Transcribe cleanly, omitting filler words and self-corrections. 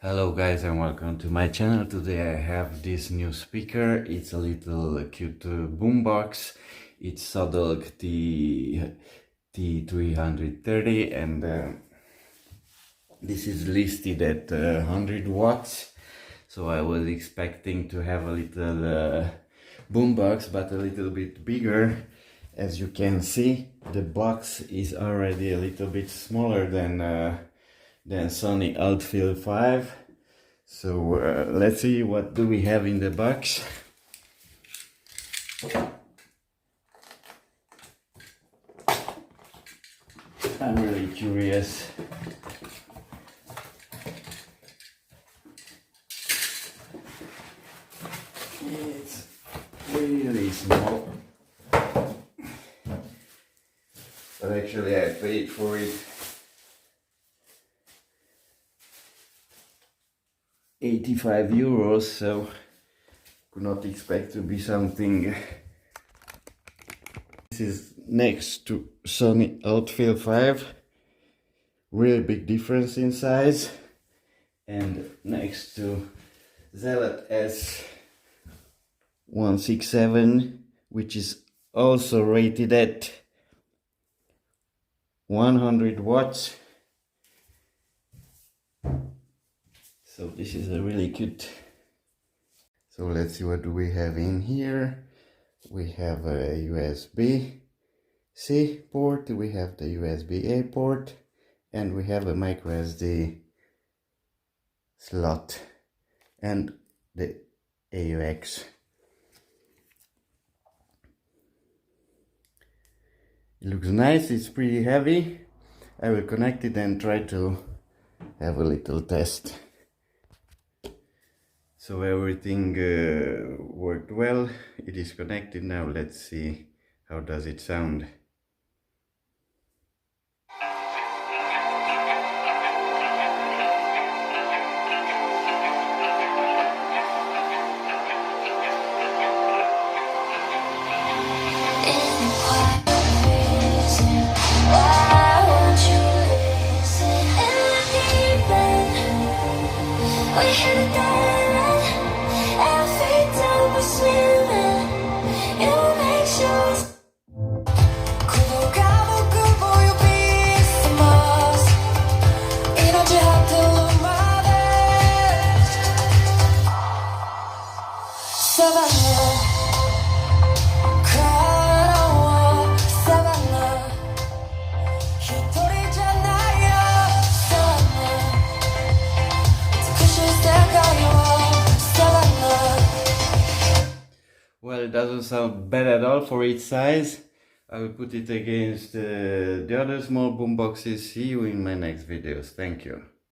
Hello guys and welcome to my channel. Today I have this new speaker. It's a little cute boombox. It's Sodlk T330 and this is listed at 100 watts. So I was expecting to have a little boombox, but a little bit bigger. As you can see, the box is already a little bit smaller than Sodlk T330. So let's see what do we have in the box. I'm really curious. It's really small, but actually I paid for it 85 euros, so could not expect to be something. This is next to Sodlk T330, really big difference in size, and next to Sodlk S167, which is also rated at 100 watts. So this is a really cute. So let's see what do we have in here. We have a USB-C port, we have the USB-A port, and we have a micro SD slot and the AUX. It looks nice, it's pretty heavy. I will connect it and try to have a little test. So everything worked well, it is connected now. Let's see how does it sound. Well, it doesn't sound bad at all for its size. I will put it against the other small boomboxes. See you in my next videos. Thank you.